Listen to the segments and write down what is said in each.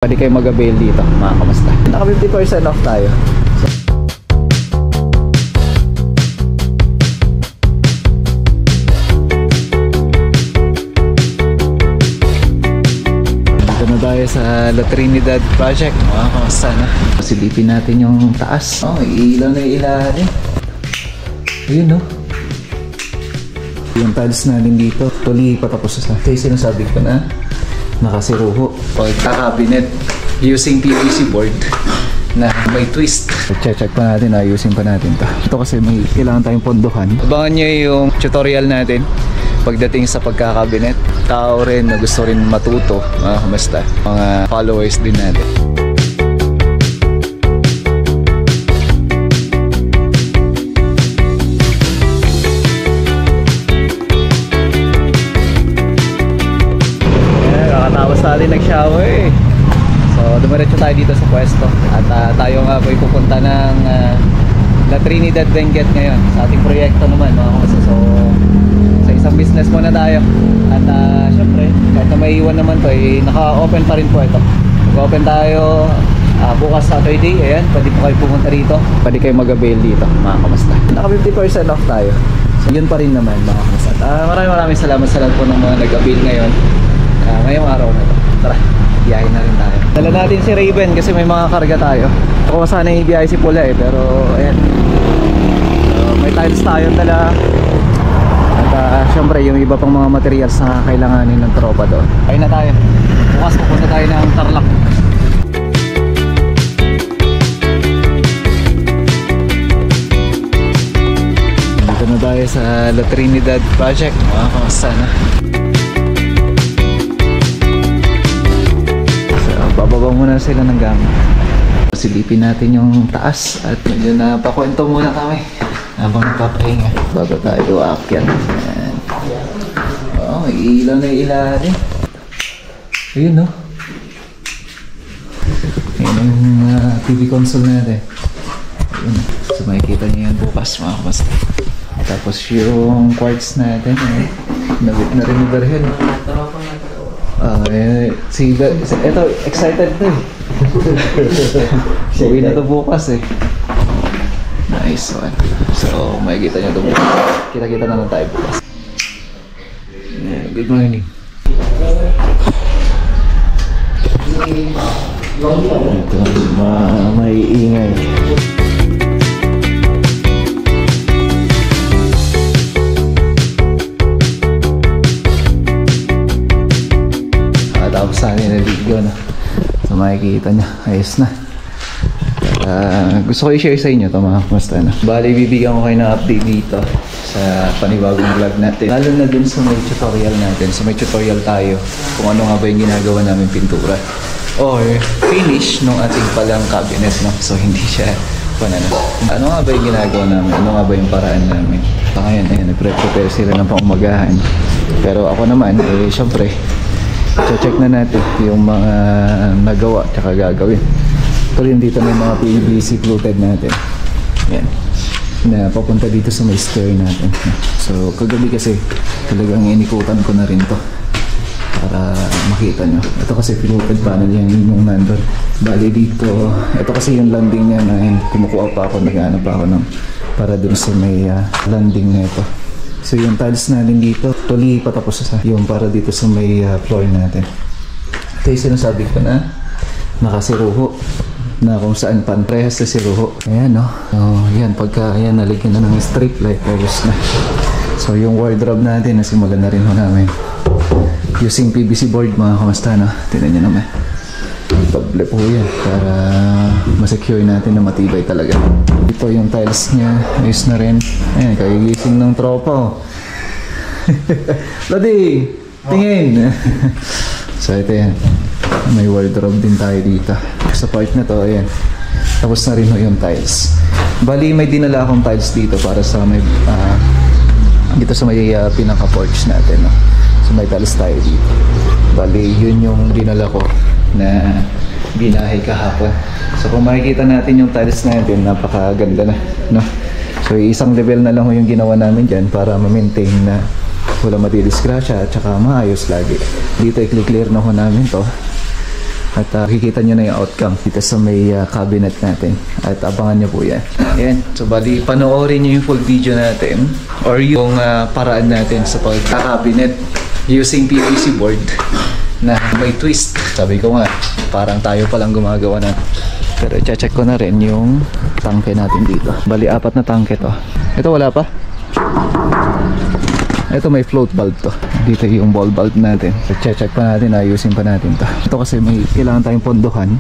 Pwede kayo mag-avail dito mga kamusta. Naka 50% off tayo. Dito na tayo sa La Trinidad Project mga kamusta na. Silipin natin yung taas. Oh, ilaw na ilalim. Ayun no. Yung tiles natin dito tuloy patapos sa ito yung sinasabi ko na nakasiruho pagka-cabinet using PVC board na may twist. Check pa natin, ayusin pa natin to. Ito kasi may kailangan tayong pondohan. Abangan nyo yung tutorial natin pagdating sa pagka-cabinet. Tao rin na gusto rin matuto, basta mga followers din natin. Tapos natin nag-shower eh. So dumiretso tayo dito sa pwesto. At tayo nga po pupunta ng La Trinidad Benguet ngayon sa ating proyekto naman mga kamusta. So sa isang business muna tayo. At syempre kahit na may iwan naman to eh, naka-open pa rin po ito. Mag-open tayo bukas Saturday. Ayan, pwede po kayo pumunta rito. Pwede kayo mag-avail dito mga kamusta. Naka 50% off tayo. So yun pa rin naman mga kamusta. Maraming salamat sa lahat po ng mga nag-avail ngayon ngayong araw na ito. Tara, biyahe na rin tayo. Dala natin si Raven kasi may mga karga tayo. Ako sana yung biyahe si Pula eh, pero ayan. So, may tiles tayo dala. At syempre yung iba pang mga materials na kailanganin ng tropa doon. Kaya na tayo. Bukas pupunta tayo ng Tarlac. Dito na tayo sa La Trinidad Project. Mga kamusta na. Bababa muna sila ng gamit. Silipin natin yung taas at medyo napakwento muna kami habang nagpapahinga bago tayo aakyat. Oh, may ilaw na ilalim. Ayun no. Ayun yung TV console natin. Ayun. So makikita niyo yan bukas mga kamusta. Tapos yung quartz natin nabit na rin ni Berhel. Ito, excited to eh. Uwi na to bukas eh. Nice one. So, makikita nyo to bukas. Kita-kita na lang tayo bukas. Good morning. Ito, may ingay. Tapos sa akin na video na. So makikita nyo, ayos na. Gusto ko i-share sa inyo ito mga kamusta na. Bali bibigyan ko kayo ng update dito sa panibagong vlog natin. Lalo na dun sa may tutorial natin. So may tutorial tayo kung ano nga ba yung ginagawa namin pintura or finish nung ating palang cabinet no? So hindi siya ano nga ba yung ginagawa namin? Ano nga ba yung paraan namin? So ngayon, nagre-prepare sila ng pangumagahan. Pero ako naman, syempre check na natin yung mga nagawa tsaka gagawin. Tuloy dito may mga PVC fluted natin. Yan. Na papunta dito sa may stair natin. So kagabi kasi talagang inikutan ko na rin to para makita nyo. Ito kasi fluted panel yan yung nandun. Bali dito, ito kasi yung landing niya na kumukuha pa ako, nag-ano pa ako ng para dun sa may landing na ito. So yung tiles natin dito tuloy patapos sa yung para dito sa may floor natin. Ito yung sinasabi ko na nakasiruho na kung saan panprehas na siruho. Ayan no. Yan pagka ayan naligyan na ng strip light ayos na. So yung wardrobe natin nasimulan na rin ho namin using PVC board mga kamusta no. Tingnan nyo naman. Doble po yan para masecure natin na matibay talaga. Ito yung tiles niya, ayos na rin. Ayan, kagigising ng tropa oh. Lodi, tingin. So ito yan, may wardrobe din tayo dito. Sa part na to, ayan. Tapos na rin yung tiles. Bali may dinala akong tiles dito para sa may dito sa may pinaka-porch natin no? So may tiles tayo dito. Bali yun yung dinala ko na binahay kahapon. So kung makikita natin yung tiles natin, napakaganda na no? So isang level na lang yung ginawa namin dyan para ma-maintain na wala matidisgrasya at saka maayos lagi. Dito i-clear na ho namin to At makikita nyo na yung outcome dito sa may cabinet natin. At abangan nyo po yan. Ayan. So bali, panoorin nyo yung full video natin or yung paraan natin sa pagka-cabinet using PVC board na may twist. Sabi ko nga, parang tayo palang gumagawa na. Pero i-check ko na rin yung tangke natin dito. Bali, 4 na tangke to. Ito wala pa. Ito may float bulb to. Dito yung ball bulb natin. I-check pa natin, ayusin pa natin to. Ito kasi may kailangan tayong pondohan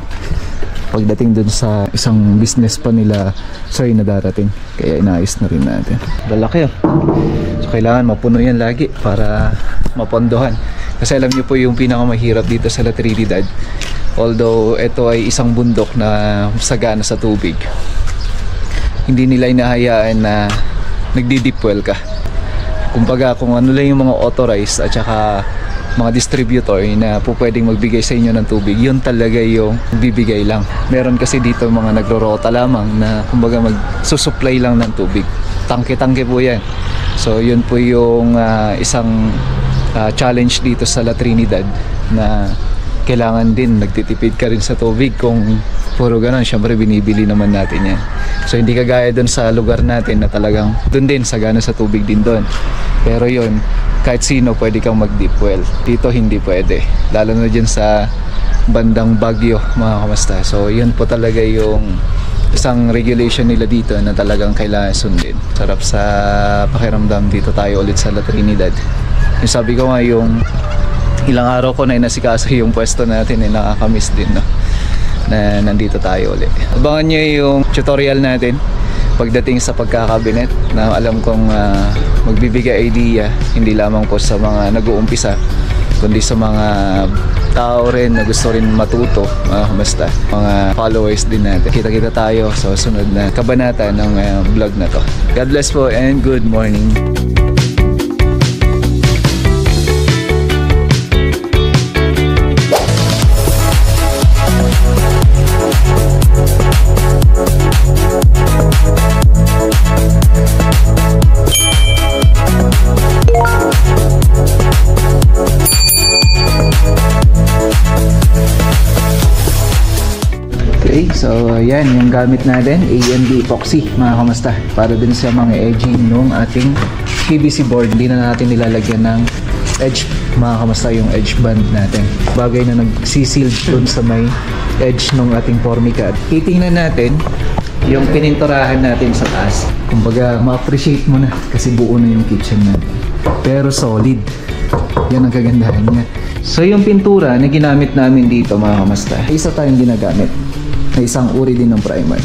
pagdating dun sa isang business pa nila na darating. Kaya inaayos na rin natin. Lalaki oh. So kailangan mapuno yan lagi para mapondohan. Kasi alam nyo po yung pinakamahirap dito sa La Trinidad. Although ito ay isang bundok na sagana sa tubig, hindi nila inahayaan na nagdi-deep well ka. Kumbaga kung ano lang yung mga authorized at saka mga distributor na po pwedeng magbigay sa inyo ng tubig, yun talaga yung bibigay lang. Meron kasi dito mga nagrorota lamang na kumbaga magsusupply lang ng tubig. Tangke-tangke po yan. So yun po yung isang challenge dito sa La Trinidad na kailangan din nagtitipid ka rin sa tubig. Kung puro ganun, syempre binibili naman natin yan. So hindi kagaya doon sa lugar natin na talagang doon din sagana sa tubig din doon. Pero yun, kahit sino pwede kang mag deep well. Dito hindi pwede, lalo na dyan sa bandang Baguio mga kamasta. So yun po talaga yung isang regulation nila dito na talagang kailangan sundin. Sarap sa pakiramdam dito tayo ulit sa La Trinidad. Yung sabi ko nga, yung ilang araw ko na inasikaso yung pwesto natin, nakakamiss din, no? Na nandito tayo ulit. Abangan nyo yung tutorial natin pagdating sa pagkakabinet na alam kong magbibigay idea hindi lamang po sa mga nag-uumpisa kundi sa mga tao rin na gusto rin matuto, basta mga followers din natin. Kita-kita tayo sa sunod na kabanata ng vlog na to. God bless po and good morning. Okay, so yan yung gamit natin, AMD epoxy mga kamasta, para din sa mga edging ng ating PVC board. Hindi na natin nilalagyan ng edge mga kamasta, yung edge band natin, bagay na nagsisil dun sa may edge ng ating formica. Titingnan natin yung pininturahan natin sa taas. Kumbaga ma-appreciate mo na kasi buo na yung kitchen natin, pero solid. Yan ang kagandahan niya. So yung pintura na ginamit namin dito mga kamasta, isa tayong ginagamit na isang uri din ng primer.